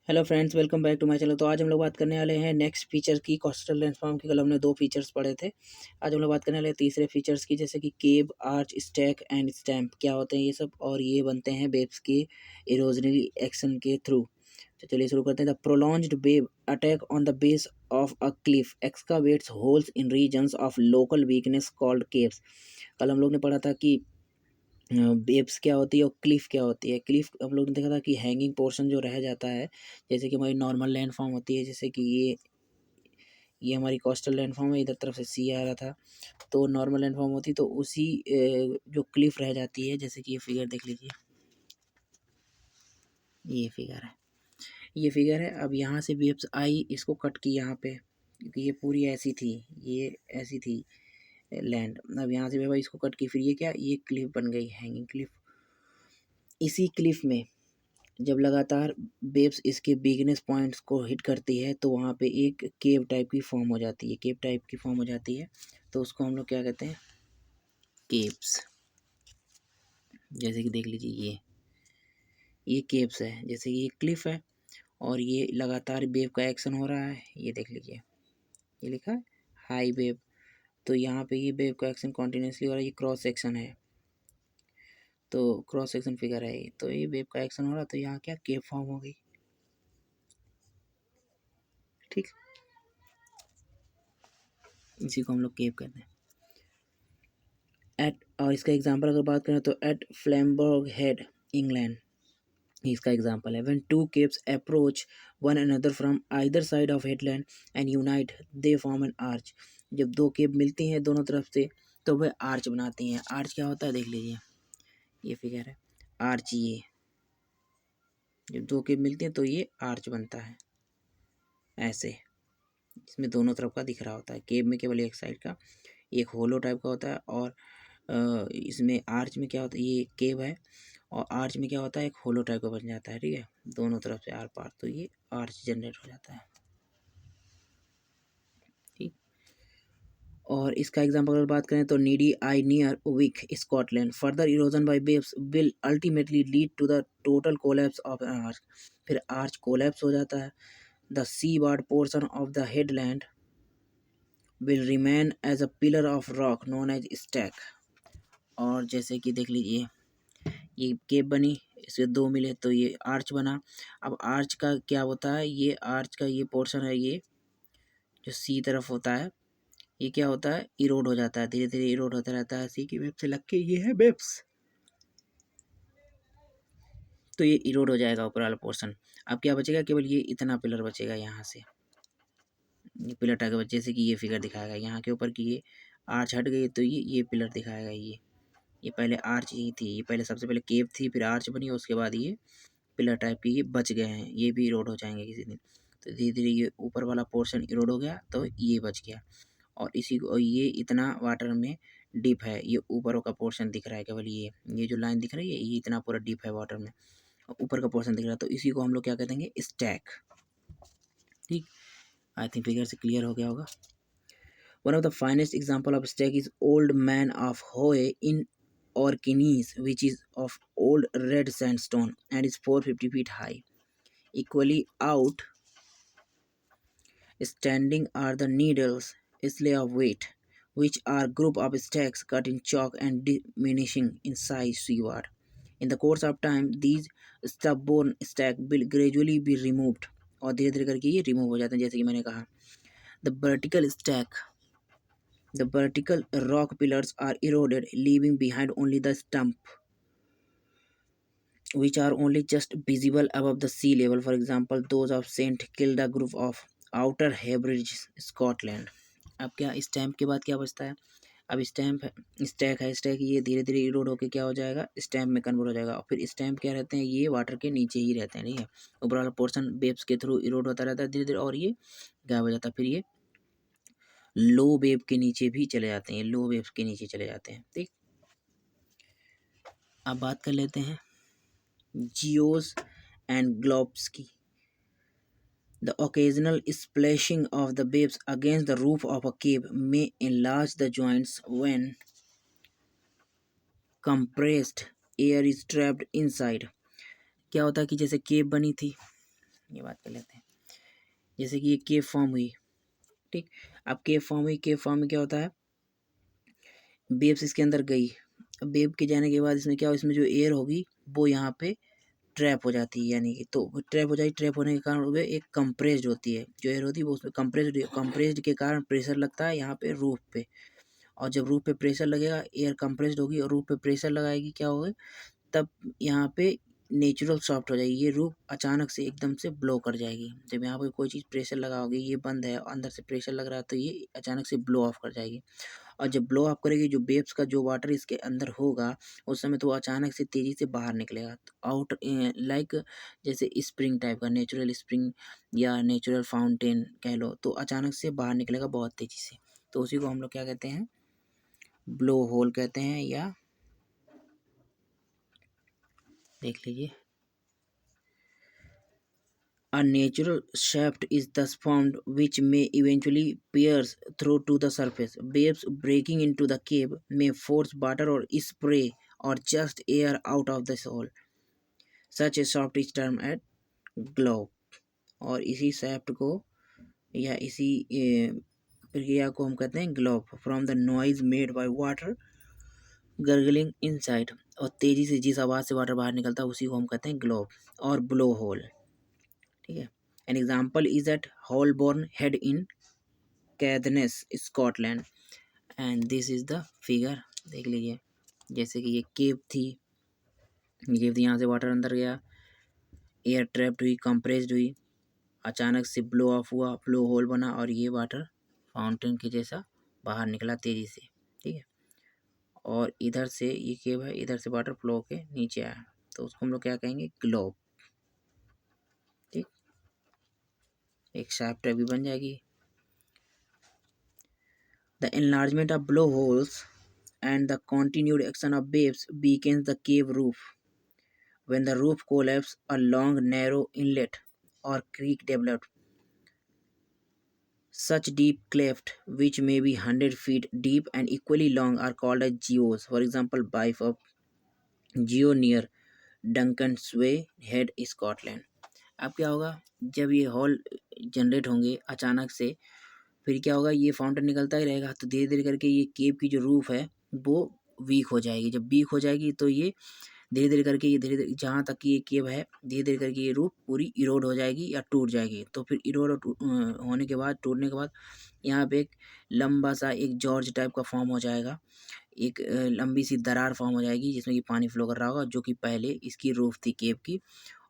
Hello friends, welcome back to my channel. तो आज हम लोग बात करने वाले हैं नेक्स्ट फीचर की। कोस्टल लैंडफॉर्म की कल हमने 2 फीचर्स पढ़े थे। आज हम लोग बात करने वाले हैं तीसरे फीचर्स की, जैसे कि cab, arch, stack and stamp. क्या होते हैं ये सब, और ये बनते हैं वेव्स के इरोजनरी एक्शन के थ्रू। तो चलिए शुरू करते हैं। The prolonged wave attack on the base of a cliff excavates holes in regions of local weakness called caves. कल हम लोग ने पढ़ा था कि वेव्स क्या होती है और क्लिफ क्या होती है। क्लिफ हम लोग ने देखा था कि हैंगिंग पोर्शन जो रह जाता है, जैसे कि हमारी नॉर्मल लैंड फॉर्म होती है, जैसे कि ये हमारी कोस्टल लैंड फॉर्म है, इधर तरफ से सी आ रहा था तो नॉर्मल लैंड फॉर्म होती, तो उसी जो क्लिफ रह जाती है, जैसे कि ये फिगर देख लीजिए, ये फिगर है। अब यहाँ से वेव्स आई, इसको कट की यहाँ पे, क्योंकि ये पूरी ऐसी थी, ये ऐसी थी लैंड। अब यहाँ से वेव आई, इसको कट की, फिर ये क्या, ये क्लिफ बन गई, हैंगिंग क्लिफ। इसी क्लिफ में जब लगातार वेव्स इसके बिगनेस पॉइंट्स को हिट करती है, तो वहाँ पे एक केव टाइप की फॉर्म हो जाती है, केव टाइप की फॉर्म हो जाती है। तो उसको हम लोग क्या कहते हैं, केव्स। जैसे कि देख लीजिए, ये केव्स है, जैसे ये क्लिफ है और ये लगातार वेव का एक्शन हो रहा है। ये देख लीजिए, ये लिखा है हाई वेव, तो यहाँ पे ये वेव का एक्शन कॉन्टिन्यूसली हो रहा है। ये क्रॉस सेक्शन है, तो क्रॉस सेक्शन फिगर है ये, तो ये वेव का एक्शन हो रहा है, तो यहाँ क्या केव फॉर्म हो गई। ठीक, इसी को हम लोग केव कहते हैं। एट, और इसका एग्जांपल अगर बात करें तो एट फ्लैम्बर्ग हेड, इंग्लैंड, इसका एग्जांपल है। When two caves approach one another from either side of headland and unite they form an arch. जब दो केव मिलती हैं दोनों तरफ से, तो वह आर्च बनाती हैं। आर्च क्या होता है देख लीजिए, ये फिगर है आर्च। ये जब दो केव मिलती हैं तो ये आर्च बनता है ऐसे, इसमें दोनों तरफ का दिख रहा होता है। केव में केवल एक साइड का, एक होलो टाइप का होता है, और इसमें आर्च में क्या होता है, ये केव है और आर्च में क्या होता है, एक होलो टाइप का बन जाता है। ठीक है, दोनों तरफ से आर पार, तो ये आर्च जनरेट हो जाता है। ठीक, और इसका एग्जांपल अगर बात करें तो Needle Eye near Wick, Scotland, further erosion by waves will ultimately lead to the total collapse of an arch. फिर आर्च कोलैप्स हो जाता है। The seaward portion of the headland will remain as a pillar of rock known as stack. और जैसे कि देख लीजिए, ये केप बनी, इसके दो मिले तो ये आर्च बना। अब आर्च का क्या होता है, ये आर्च का ये पोर्शन है, ये जो सी तरफ होता है, ये क्या होता है, इरोड हो जाता है, धीरे धीरे इरोड होता रहता है सी की वेब से लग के। ये है वेब्स, तो ये इरोड हो जाएगा ऊपर वाला पोर्शन। अब क्या बचेगा, केवल ये इतना पिलर बचेगा यहाँ से, ये पिलर टाइप का, जैसे कि ये फिगर दिखाएगा यहाँ के ऊपर की ये आर्च हट गई, तो ये पिलर दिखाएगा। ये पहले आर्च ही थी, ये पहले सबसे पहले केव थी, फिर आर्च बनी, उसके बाद ये पिलर टाइप के ये बच गए हैं, ये भी इरोड हो जाएंगे किसी दिन। तो धीरे धीरे ये ऊपर वाला पोर्शन इरोड हो गया, तो ये बच गया। और इसी को, ये इतना वाटर में डीप है, ये ऊपर का पोर्शन दिख रहा है केवल, ये जो लाइन दिख रही है, ये इतना पूरा डीप है वाटर में, ऊपर का पोर्शन दिख रहा है, तो इसी को हम लोग क्या कहते हैं, स्टैक। ठीक, आई थिंक फिगर से क्लियर हो गया होगा। One of the finest example of stack is old man of होए इन Orkneys, which is of old red sandstone and is 450 feet high. Equally out standing are the needles, slay of weight, which are group of stacks cut in chalk and diminishing in size seaward. In the course of time, these stubborn stack will gradually be removed, और धीरे धीरे करके ये remove हो जाते हैं, जैसे कि मैंने कहा। The vertical stack, the vertical rock pillars are eroded, leaving behind only the stump, which are only just visible above the sea level. For example, those of St Kilda Group of Outer Hebrides, Scotland. अब क्या stamp के बाद क्या बचता है, अब stamp है, stack है, स्टैक ये धीरे धीरे इरोड होकर क्या हो जाएगा, स्टैम्प में कन्वर्ट हो जाएगा। और फिर स्टैम्प क्या रहते हैं, ये वाटर के नीचे ही रहते हैं, ठीक है। ऊपर वाला पोर्शन वेव्स के थ्रू इरोड होता रहता है धीरे धीरे, और ये गायब हो जाता है। फिर ये लो वेव के नीचे भी चले जाते हैं, लो वेव्स के नीचे चले जाते हैं। ठीक, अब बात कर लेते हैं Zeus and Globsky. The occasional splashing of the waves against the roof of a cave may enlarge the joints when compressed air is trapped inside. क्या होता है कि जैसे केव बनी थी, ये बात कर लेते हैं। जैसे कि ये केव फॉर्म हुई, ठीक। अब केव फॉर्म हुई, केव फॉर्म में क्या होता है, वेव्स इसके अंदर गई। अब वेव के जाने के बाद इसमें क्या हो, इसमें जो एयर होगी वो यहाँ पे ट्रैप हो जाती है, यानी कि तो ट्रैप हो जाएगी। ट्रैप होने के कारण वो एक कंप्रेस्ड होती है, जो एयर होती है वो उसमें कंप्रेस्ड के कारण प्रेशर लगता है यहाँ पे रूफ पे। और जब रूफ पे प्रेशर लगेगा, एयर कंप्रेस्ड होगी और रूफ पे प्रेशर लगाएगी, क्या होगा, तब यहाँ पे नेचुरल सॉफ्ट हो जाएगी। ये रूफ अचानक से एकदम से ब्लो कर जाएगी। जब यहाँ पे कोई चीज़ प्रेशर लगा होगी, ये बंद है, अंदर से प्रेशर लग रहा है, तो ये अचानक से ब्लो ऑफ कर जाएगी। और जब ब्लो अप करेगी, जो वेव्स का जो वाटर इसके अंदर होगा, उस समय तो वो अचानक से तेज़ी से बाहर निकलेगा। तो आउट लाइक जैसे स्प्रिंग टाइप का, नेचुरल स्प्रिंग या नेचुरल फाउंटेन कह लो, तो अचानक से बाहर निकलेगा बहुत तेज़ी से। तो उसी को हम लोग क्या कहते हैं, ब्लो होल कहते हैं, या देख लीजिए। A natural shaft is thus formed, which may eventually pierce through to the surface. Waves breaking into the cave may force water or spray or just air out of the hole. Such a shaft is termed at globe. और इसी shaft को या इसी प्रक्रिया को हम कहते हैं globe. From the noise made by water gargling inside, और तेजी से जिस आवाज़ से वाटर बाहर निकलता है उसी को हम कहते हैं ग्लोब और ब्लो होल, ठीक है। An example is at Holborn Head in Caithness Scotland, and this is the figure, देख लीजिए। जैसे कि ये केव थी, यहाँ से वाटर अंदर गया, एयर ट्रैप्ड हुई, कंप्रेस्ड हुई, अचानक से ब्लो ऑफ हुआ, ब्लो होल बना और ये वाटर फाउंटेन के जैसा बाहर निकला तेज़ी से, ठीक है। और इधर से ये केव है, इधर से वाटर फ्लो के नीचे आया, तो उसको हम लोग क्या कहेंगे, ग्लोब, ठीक। एक शाफ्ट भी बन जाएगी। The enlargement of blowholes and the continued action of waves weakens the cave roof. When the roof collapses, a long, narrow inlet or creek developed. Such deep clefts, which may be 100 feet deep and equally long, are called as geos. For example, Bife of Geo near Duncan's Way Head, Scotland. अब क्या होगा, जब ये hall generate होंगे अचानक से, फिर क्या होगा, ये फाउंटेन निकलता ही रहेगा, तो धीरे धीरे करके ये केव की जो रूफ है वो वीक हो जाएगी। जब वीक हो जाएगी तो ये धीरे धीरे करके, ये धीरे धीरे जहाँ तक ये केव है, धीरे धीरे करके ये रूफ पूरी इरोड हो जाएगी या टूट जाएगी। तो फिर इरोड होने के बाद, टूटने के बाद, यहाँ पे एक लंबा सा एक जॉर्ज टाइप का फॉर्म हो जाएगा, एक लंबी सी दरार फॉर्म हो जाएगी जिसमें कि पानी फ्लो कर रहा होगा, जो कि पहले इसकी रूफ थी केव की।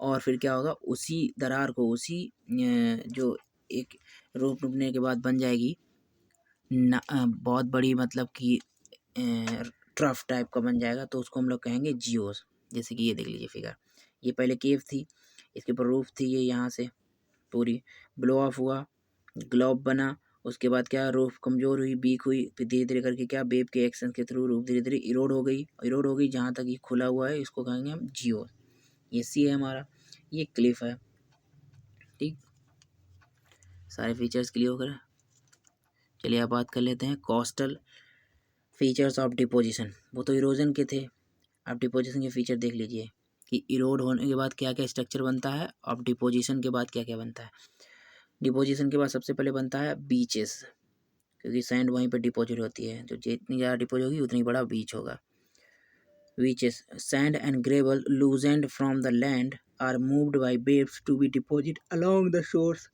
और फिर क्या होगा, उसी दरार को, उसी जो एक रूफ डूबने के बाद बन जाएगी बहुत बड़ी, मतलब कि ट्रफ टाइप का बन जाएगा, तो उसको हम लोग कहेंगे जियोस। जैसे कि ये देख लीजिए फिगर, ये पहले केव थी, इसके ऊपर रूफ थी, ये यहाँ से पूरी ब्लो ऑफ हुआ, ग्लोब बना, उसके बाद क्या, रूफ कमज़ोर हुई, वीक हुई, फिर धीरे धीरे करके क्या, वेव के एक्शन के थ्रू रूफ धीरे धीरे इरोड हो गई, इरोड हो गई जहाँ तक ये खुला हुआ है, इसको कहेंगे हम जियो। ये सी है हमारा, ये क्लिफ है, ठीक। सारे फीचर्स क्लियर हो गए। चलिए अब बात कर लेते हैं कोस्टल फीचर्स ऑफ डिपोजिशन। वो तो इरोजन के थे, अब डिपोजिशन के फीचर देख लीजिए कि इरोड होने के बाद क्या क्या स्ट्रक्चर बनता है, अब डिपोजिशन के बाद क्या क्या बनता है। डिपोजिशन के बाद सबसे पहले बनता है बीचेस, क्योंकि सैंड वहीं पर डिपोजिट होती है, जो जितनी ज़्यादा डिपोजिट होगी उतनी बड़ा बीच होगा। Beaches, sand and gravel loosened from the land are moved by waves to be deposit along the shores.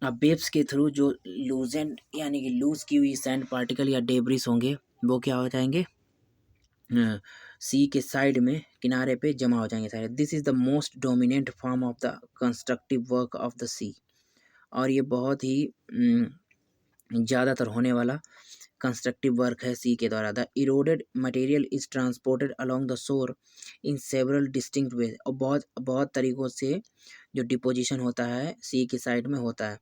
अब वेव्स के थ्रू जो लूजेंड यानी कि लूज की हुई सैंड पार्टिकल या डेब्रिस होंगे, वो क्या हो जाएंगे, सी के साइड में, किनारे पे जमा हो जाएंगे सारे। This is the most dominant form of the constructive work of the sea. और ये बहुत ही ज़्यादातर होने वाला कंस्ट्रक्टिव वर्क है सी के द्वारा। The eroded material is transported along the shore in several distinct वे, और बहुत बहुत तरीक़ों से जो डिपोजिशन होता है सी की साइड में होता है।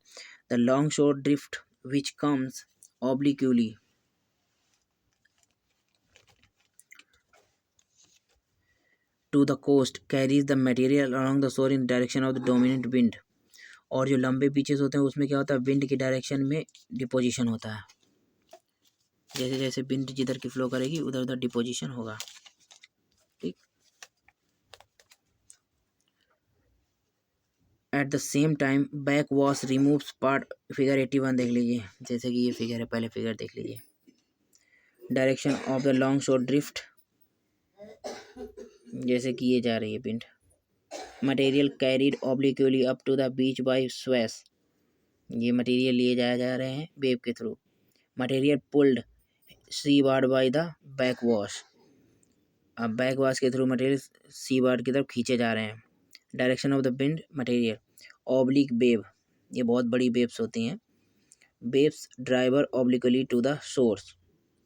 The longshore drift which comes obliquely to the coast carries the material along the shore in direction of the dominant wind। और जो लंबे बीचेस होते हैं उसमें क्या होता है, विंड की डायरेक्शन में डिपोजिशन होता है, जैसे जैसे विंड जिधर की फ्लो करेगी उधर उधर डिपोजिशन होगा, ठीक। At the same time backwash removes part, figure 81 देख लीजिए, जैसे कि ये फिगर है, पहले फिगर देख लीजिए। Direction of the longshore drift, जैसे कि ये जा रही है पिंड। Material carried obliquely up to the beach by swash, ये मटेरियल लिए जाया जा रहे हैं वेव के through. Material pulled seaward by the backwash, अब बैक वॉश के थ्रू मटेरियल सी बार्ड की तरफ खींचे जा रहे हैं। Direction of the wind material oblique wave, ये बहुत बड़ी वेव्स होती हैं। Waves driver obliquely to the source,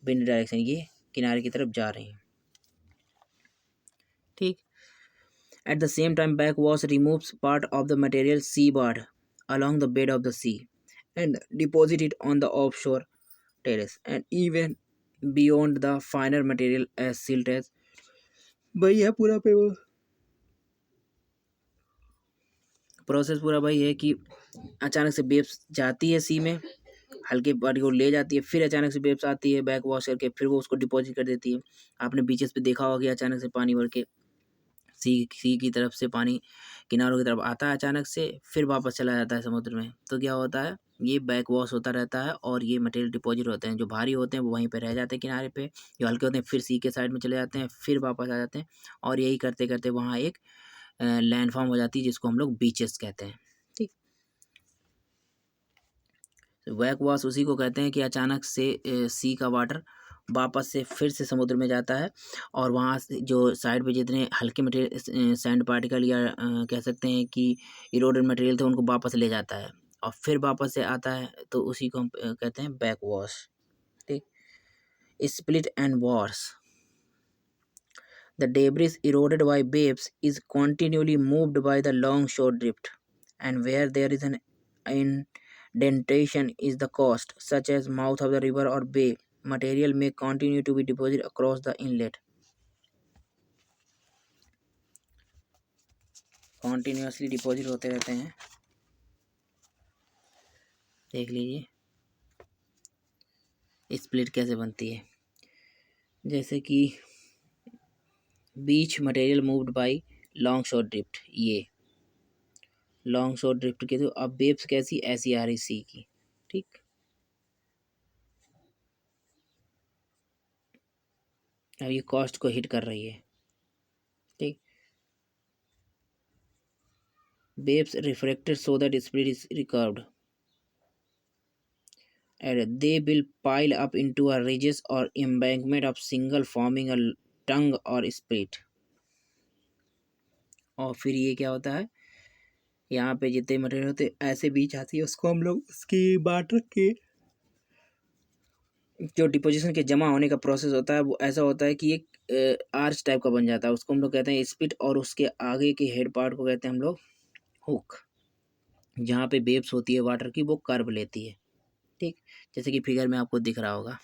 wind direction ये किनारे की तरफ जा रही हैं। ठीक। At the same time backwash removes part of the material seaward along the bed of the sea and deposit it on the offshore terrace and even beyond the finer material as silt as, वही है पूरा paper process, पूरा वही है कि अचानक से waves जाती है सी में, हल्के पार्टी को ले जाती है, फिर अचानक से वेव्स आती है बैक वॉश करके, फिर वो उसको डिपॉजिट कर देती है। आपने बीचेस पे देखा होगा कि अचानक से पानी भर के सी की तरफ से पानी किनारों की तरफ आता है अचानक से, फिर वापस चला जाता है समुद्र में। तो क्या होता है, ये बैक वॉश होता रहता है और ये मटेरियल डिपॉजिट होते हैं। जो भारी होते हैं वो वहीं पे रह जाते हैं किनारे पे, जो हल्के होते हैं फिर सी के साइड में चले जाते हैं, फिर वापस आ जाते हैं, और यही करते करते वहाँ एक लैंडफॉर्म हो जाती है जिसको हम लोग बीचेस कहते हैं। ठीक। बैक वॉश उसी को कहते हैं कि अचानक से सी का वाटर वापस से फिर से समुद्र में जाता है, और वहाँ से जो साइड पे जितने हल्के मटेरियल सैंड पार्टिकल या कह सकते हैं कि इरोडेड मटेरियल थे उनको वापस ले जाता है और फिर वापस से आता है, तो उसी को हम कहते हैं बैक वॉश। ठीक। Split and wars, the debris eroded by waves is continually moved by the long shore drift, and where there is an indentation is the coast, such as mouth of the river or bay, material may continue to be deposited across the inlet. Continuously deposit होते रहते हैं। देख लीजिए split कैसे बनती है, जैसे कि बीच मटेरियल मूव्ड बाय लॉन्ग शोर ड्रिफ्ट, ये लॉन्ग शोर ड्रिफ्ट के तो अब वेव्स कैसी ऐसी आ रही सी की। ठीक। अब ये कॉस्ट को हिट कर रही है। ठीक। waves refracted so that spirit is recurved, and they will pile up into a ridges or embankment of single forming a tongue or split। और फिर ये क्या होता है, यहाँ पे जितने मटेरियल होते ऐसे बीच आती है, उसको हम लोग उसकी वाटर के जो डिपोजिशन के जमा होने का प्रोसेस होता है वो ऐसा होता है कि एक आर्च टाइप का बन जाता है, उसको हम लोग कहते हैं स्पिट, और उसके आगे के हेड पार्ट को कहते हैं हम लोग हुक। जहाँ पे वेव्स होती है वाटर की वो कर्व लेती है। ठीक। जैसे कि फिगर में आपको दिख रहा होगा,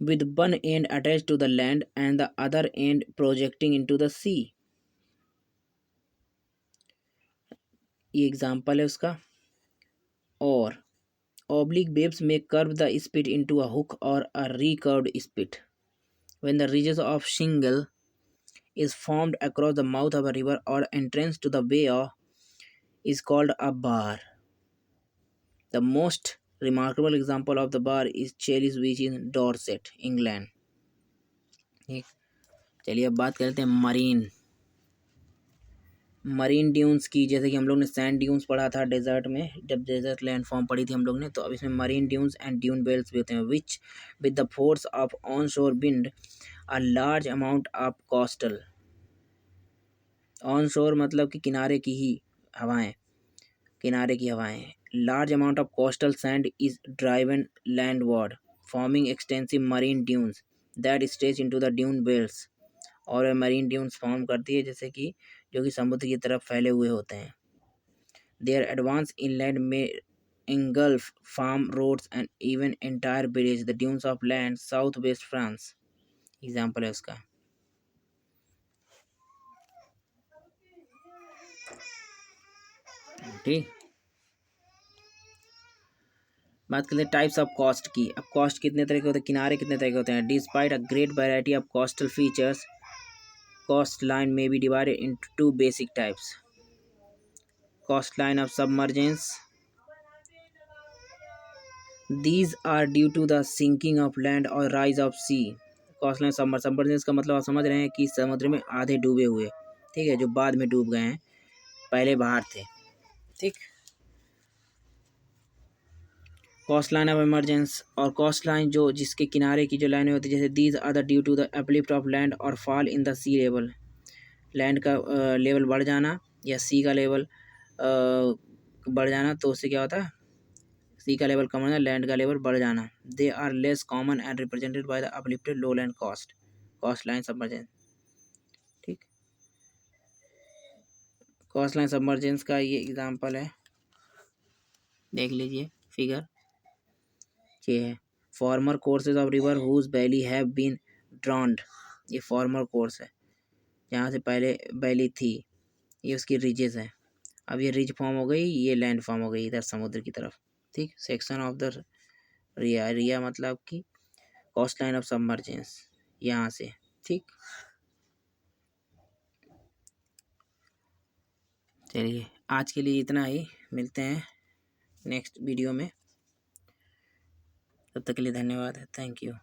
with one end attached to the land and the other end projecting into the sea। ये एग्जाम्पल है उसका। और oblique waves may curve the spit into a hook or a recurved spit when the ridges of shingle is formed across the mouth of a river or entrance to the bay is called a bar। The most remarkable example of the bar is Cherry's Beach in Dorset, England। चलिए अब बात करते हैं marine dunes की। जैसे कि हम लोग ने सैंड ड्यून्स पढ़ा था डेजर्ट में, जब डेजर्ट लैंडफॉर्म पढ़ी थी हम लोग ने, तो अब इसमें marine dunes and dune belts भी होते हैं, which with the force of on शोर wind a large amount of coastal, on शोर मतलब कि किनारे की ही हवाएं, किनारे की हवाएं, large amount of coastal sand is driven landward forming extensive marine dunes that stretch into the dune belts. और मरीन ड्यून्स फॉर्म करती है जैसे कि जो कि समुद्र की तरफ फैले हुए होते हैं। देयर एडवांस इनलैंड में engulf farm roads and even entire village, the dunes of land south west France। Example है उसका। ठीक। बात करते हैं टाइप्स ऑफ कॉस्ट की। अब कॉस्ट कितने तरह के होते हैं, किनारे कितने तरह के होते हैं। Despite a great variety of coastal features coastline may be divided into two basic types. Coastline of submergence. These are due to the sinking of land or rise of sea. Coastline submergence का मतलब आप समझ रहे हैं कि समुद्र में आधे डूबे हुए, ठीक है, जो बाद में डूब गए हैं, पहले बाहर थे, ठीक। कोस्टलाइन ऑफ इमरजेंस और कोस्टलाइन जो जिसके किनारे की जो लाइनें होती है, जैसे these are the due to the uplift of land और fall in the sea level. Land का लेवल बढ़ जाना या सी का लेवल बढ़ जाना, तो उससे क्या होता है, सी का लेवल कम होना, लैंड का लेवल बढ़ जाना। They are less common and represented by the uplifted lowland coastline submergence, ठीक। कोस्ट लाइन सबमर्जेंस का ये एग्जांपल है, देख लीजिए फिगर, ये है former courses of river whose valley have been drowned. ये फॉर्मर कोर्स है, जहाँ से पहले वैली थी, ये उसकी रिजेस है। अब ये रिज फॉर्म हो गई, ये लैंड फॉर्म हो गई इधर समुद्र की तरफ, ठीक। सेक्शन ऑफ द रिया, रिया मतलब कि कोस्ट लाइन ऑफ सबमर्जेंस, यहाँ से, ठीक। चलिए आज के लिए इतना ही, मिलते हैं नेक्स्ट वीडियो में, तब तक के लिए धन्यवाद, थैंक यू।